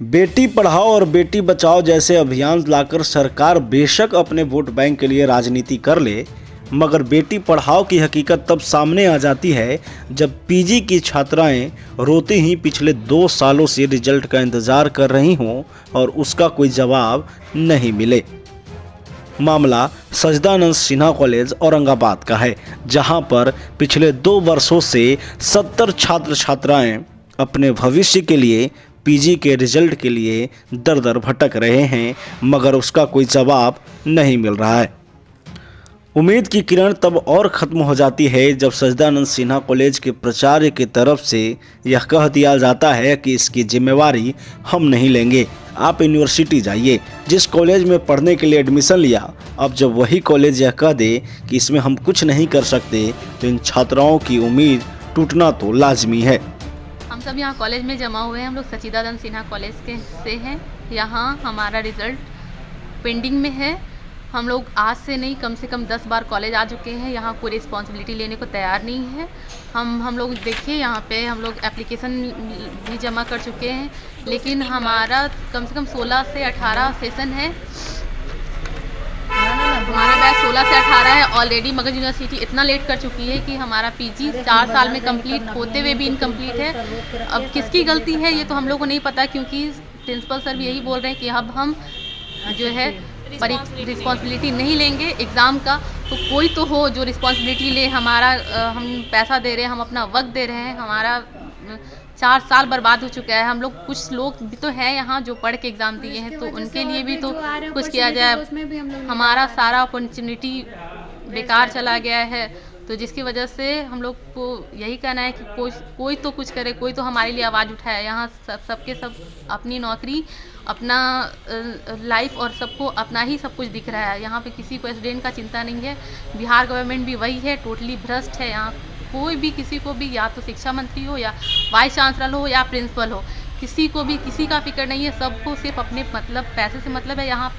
बेटी पढ़ाओ और बेटी बचाओ जैसे अभियान लाकर सरकार बेशक अपने वोट बैंक के लिए राजनीति कर ले, मगर बेटी पढ़ाओ की हकीकत तब सामने आ जाती है जब पीजी की छात्राएं रोती ही पिछले 2 सालों से रिजल्ट का इंतज़ार कर रही हों और उसका कोई जवाब नहीं मिले। मामला सजदानंद सिन्हा कॉलेज औरंगाबाद का है, जहां पर पिछले 2 वर्षों से 70 छात्र छात्राएं अपने भविष्य के लिए पीजी के रिजल्ट के लिए दर दर भटक रहे हैं, मगर उसका कोई जवाब नहीं मिल रहा है। उम्मीद की किरण तब और ख़त्म हो जाती है जब सजदानंद सिन्हा कॉलेज के प्राचार्य की तरफ से यह कह दिया जाता है कि इसकी जिम्मेवारी हम नहीं लेंगे, आप यूनिवर्सिटी जाइए। जिस कॉलेज में पढ़ने के लिए एडमिशन लिया, अब जब वही कॉलेज यह कह दे कि इसमें हम कुछ नहीं कर सकते, तो इन छात्राओं की उम्मीद टूटना तो लाजमी है। हम सब यहाँ कॉलेज में जमा हुए हैं। हम लोग सचिदानंद सिन्हा कॉलेज के से हैं। यहाँ हमारा रिज़ल्ट पेंडिंग में है। हम लोग आज से नहीं, कम से कम 10 बार कॉलेज आ चुके हैं। यहाँ कोई रिस्पॉन्सिबिलिटी लेने को तैयार नहीं है। हम लोग देखिए, यहाँ पे हम लोग एप्लीकेशन भी जमा कर चुके हैं, लेकिन हमारा कम से कम 16 से 18 सेशन है। हमारा बैच 16 से 18 है ऑलरेडी, मगर यूनिवर्सिटी इतना लेट कर चुकी है कि हमारा पीजी 4 साल में कंप्लीट होते हुए भी इनकम्प्लीट है। अब किसकी गलती है ये तो हम लोग को नहीं पता, क्योंकि प्रिंसिपल सर भी यही बोल रहे हैं कि अब हम जो है रिस्पॉन्सिबिलिटी नहीं लेंगे एग्ज़ाम का। तो कोई तो हो जो रिस्पॉन्सिबिलिटी ले। हमारा हम पैसा दे रहे हैं, हम अपना वक्त दे रहे हैं, हमारा 4 साल बर्बाद हो चुका है। हम लोग, कुछ लोग भी तो हैं यहाँ जो पढ़ के एग्ज़ाम दिए हैं, तो उनके लिए भी तो कुछ किया जाए। हमारा सारा अपॉर्चुनिटी बेकार चला गया है, तो जिसकी वजह से हम लोग को यही कहना है कि कोई तो कुछ करे, कोई तो हमारे लिए आवाज़ उठाए। यहाँ सबके सब अपनी नौकरी, अपना लाइफ और सबको अपना ही सब कुछ दिख रहा है। यहाँ पे किसी को स्टूडेंट का चिंता नहीं है। बिहार गवर्नमेंट भी वही है, टोटली भ्रष्ट है। यहाँ कोई भी किसी को भी, या तो शिक्षा मंत्री हो या वाइस चांसलर हो या प्रिंसिपल हो, किसी को भी किसी का फिक्र नहीं है। सबको सिर्फ अपने मतलब पैसे से मतलब है। यहाँ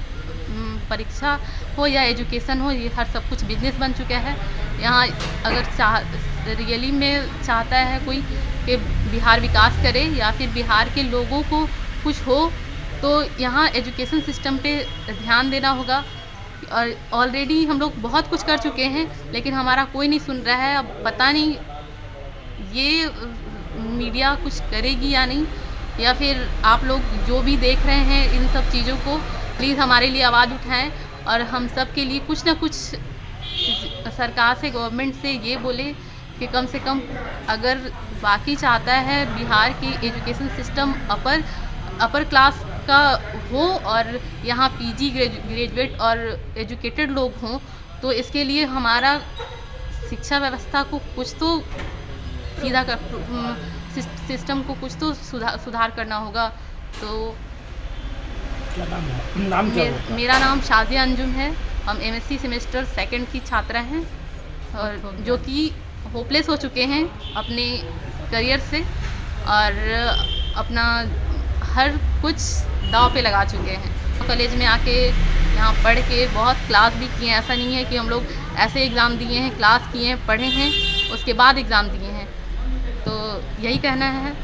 परीक्षा हो या एजुकेशन हो, ये हर सब कुछ बिजनेस बन चुका है। यहाँ अगर रियली में चाहता है कोई कि बिहार विकास करे या फिर बिहार के लोगों को कुछ हो, तो यहाँ एजुकेशन सिस्टम पे ध्यान देना होगा। और ऑलरेडी हम लोग बहुत कुछ कर चुके हैं, लेकिन हमारा कोई नहीं सुन रहा है। अब पता नहीं ये मीडिया कुछ करेगी या नहीं, या फिर आप लोग जो भी देख रहे हैं इन सब चीज़ों को प्लीज़ हमारे लिए आवाज़ उठाएं, और हम सब के लिए कुछ ना कुछ सरकार से, गवर्नमेंट से ये बोले कि कम से कम अगर बाकी चाहता है बिहार की एजुकेशन सिस्टम अपर क्लास का हो और यहाँ पीजी ग्रेजुएट और एजुकेटेड लोग हों, तो इसके लिए हमारा शिक्षा व्यवस्था को कुछ तो सीधा सिस्टम को कुछ तो सुधार करना होगा। तो क्या नाम क्या होता है? मेरा नाम शाजिया अंजुम है। हम एमएससी सेमेस्टर 2 की छात्रा हैं, और जो कि होपलेस हो चुके हैं अपने करियर से, और अपना हर कुछ दांव पे लगा चुके हैं। कॉलेज में आके यहाँ पढ़ के बहुत क्लास भी किए हैं। ऐसा नहीं है कि हम लोग ऐसे एग्ज़ाम दिए हैं, क्लास किए हैं, पढ़े हैं, उसके बाद एग्ज़ाम दिए हैं। तो यही कहना है।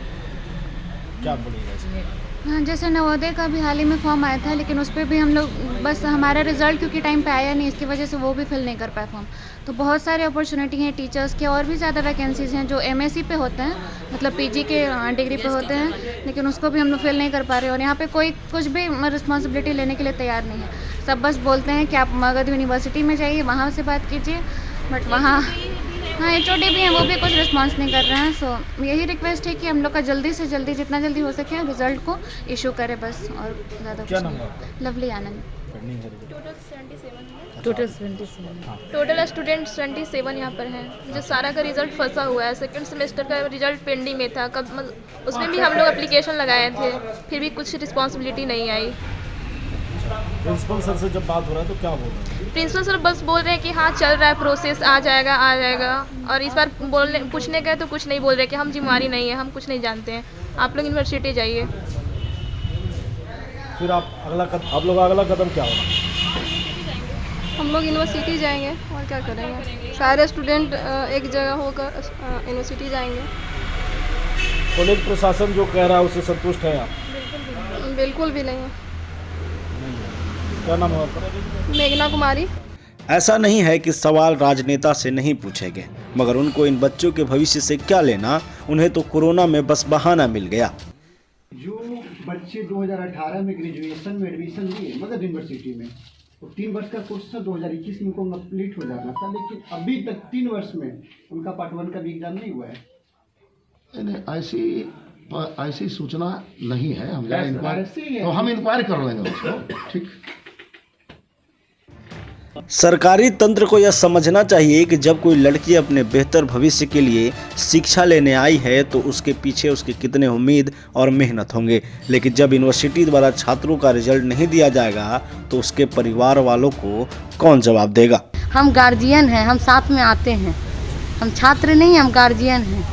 क्या बोलेगा इसमें? हाँ, जैसे नवोदय का भी हाल ही में फॉर्म आया था, लेकिन उस पर भी हम लोग, बस हमारा रिज़ल्ट क्योंकि टाइम पे आया नहीं, इसकी वजह से वो भी फिल नहीं कर पाए फॉर्म। तो बहुत सारे अपॉर्चुनिटी हैं टीचर्स के, और भी ज़्यादा वैकेंसीज़ हैं जो एमएससी पे होते हैं, मतलब पीजी के डिग्री पे होते हैं, लेकिन उसको भी हम लोग फिल नहीं कर पा रहे। और यहाँ पे कोई कुछ भी रिस्पॉन्सिबिलिटी लेने के लिए तैयार नहीं है। सब बस बोलते हैं कि आप मगध यूनिवर्सिटी में जाइए, वहाँ से बात कीजिए, बट वहाँ हाँ HOD भी हैं, वो भी कुछ रिस्पांस नहीं कर रहे हैं। सो यही रिक्वेस्ट है कि हम लोग का जल्दी से जल्दी, जितना जल्दी हो सके, रिजल्ट को इशू करें बस, और ज़्यादा क्या कुछ नाम नहीं। है आपका? लवली आनंद। टोटल स्टूडेंट 27 यहाँ पर हैं, जो सारा का रिजल्ट फंसा हुआ है। 2nd सेमेस्टर का रिजल्ट पेंडिंग में था, उसमें भी हम लोग एप्लीकेशन लगाए थे, फिर भी कुछ रिस्पॉन्सिबिलिटी नहीं आई। प्रिंसिपल सर से जब बात हो रहा है तो क्या बोल रहे हैं? प्रिंसिपल सर बस बोल रहे हैं कि हाँ चल रहा है प्रोसेस, आ जाएगा। और इस बार पूछने गए तो कुछ नहीं बोल रहे कि हम जिम्मेवारी नहीं है, हम कुछ नहीं जानते हैं, आप लोग यूनिवर्सिटी जाइए। फिर आप लोग अगला कदम क्या होगा? हम लोग यूनिवर्सिटी जाएंगे और क्या करेंगे। सारे स्टूडेंट एक जगह होकर यूनिवर्सिटी जाएंगे। कॉलेज प्रशासन जो कह रहा है उससे संतुष्ट है आप? बिल्कुल भी नहीं है। क्या नाम है आपका? मेघना कुमारी। ऐसा नहीं है कि सवाल राजनेता से नहीं पूछे गए, मगर उनको इन बच्चों के भविष्य से क्या लेना, उन्हें तो कोरोना में बस बहाना मिल गया। जो बच्चे 2018 में ग्रेजुएशन में एडमिशन लिए मगध यूनिवर्सिटी में, तो 3 वर्ष का कोर्स था, 2021 में उनको कंप्लीट हो जाना था, लेकिन अभी तक 3 वर्ष में उनका पार्ट 1 का भी एग्जाम नहीं हुआ है। ऐसी सूचना नहीं है। हम ऐसे ही है। तो हम इंक्वायरी कर लेंगे उसको। ठीक। सरकारी तंत्र को यह समझना चाहिए कि जब कोई लड़की अपने बेहतर भविष्य के लिए शिक्षा लेने आई है तो उसके पीछे उसकी कितने उम्मीद और मेहनत होंगे, लेकिन जब यूनिवर्सिटी द्वारा छात्रों का रिजल्ट नहीं दिया जाएगा तो उसके परिवार वालों को कौन जवाब देगा। हम गार्जियन हैं, हम साथ में आते हैं, हम छात्र नहीं, हम गार्जियन हैं,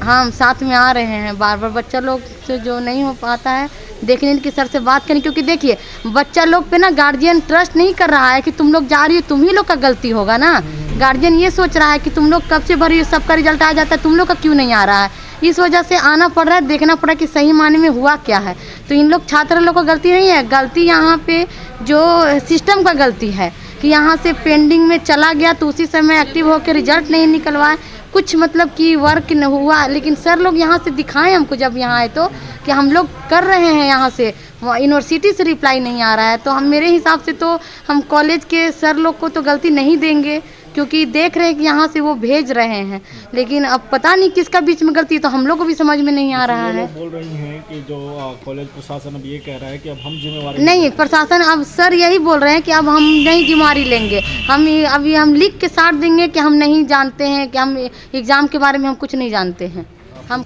हम साथ में आ रहे हैं। बार बार बच्चा लोग से जो नहीं हो पाता है देखने की सर से बात करें, क्योंकि देखिए बच्चा लोग पे ना गार्जियन ट्रस्ट नहीं कर रहा है कि तुम लोग जा रही हो, तुम ही लोग का गलती होगा ना। गार्जियन ये सोच रहा है कि तुम लोग कब से भरी हो, सबका रिजल्ट आ जाता है, तुम लोग का क्यों नहीं आ रहा है। इस वजह से आना पड़ रहा है, देखना पड़ रहा है कि सही मायने में हुआ क्या है। तो इन लोग छात्र लोग का गलती नहीं है, गलती यहाँ पे जो सिस्टम का गलती है कि यहाँ से पेंडिंग में चला गया तो उसी समय एक्टिव होकर रिजल्ट नहीं निकलवाए, कुछ मतलब कि वर्क न हुआ। लेकिन सर लोग यहाँ से दिखाएं हमको जब यहाँ आए तो कि हम लोग कर रहे हैं, यहाँ से यूनिवर्सिटी से रिप्लाई नहीं आ रहा है। तो हम मेरे हिसाब से तो हम कॉलेज के सर लोग को तो गलती नहीं देंगे, क्योंकि देख रहे हैं कि यहाँ से वो भेज रहे हैं, लेकिन अब पता नहीं किसका बीच में गलती, तो हम लोग को भी समझ में नहीं आ रहा है। बोल रही हैं कि जो कॉलेज प्रशासन अब ये कह रहा है कि अब हम जिम्मेवारी नहीं, प्रशासन अब सर यही बोल रहे हैं कि अब हम नहीं जिम्मेवारी लेंगे, हम अभी हम लिख के साथ देंगे कि हम नहीं जानते हैं, कि हम एग्ज़ाम के बारे में हम कुछ नहीं जानते हैं।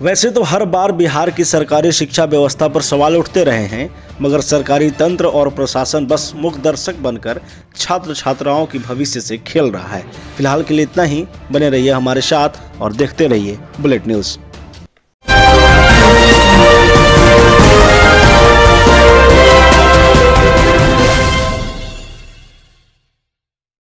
वैसे तो हर बार बिहार की सरकारी शिक्षा व्यवस्था पर सवाल उठते रहे हैं, मगर सरकारी तंत्र और प्रशासन बस मुख्य दर्शक बनकर छात्र छात्राओं की भविष्य से खेल रहा है। फिलहाल के लिए इतना ही। बने रहिए हमारे साथ और देखते रहिए बुलेट न्यूज़।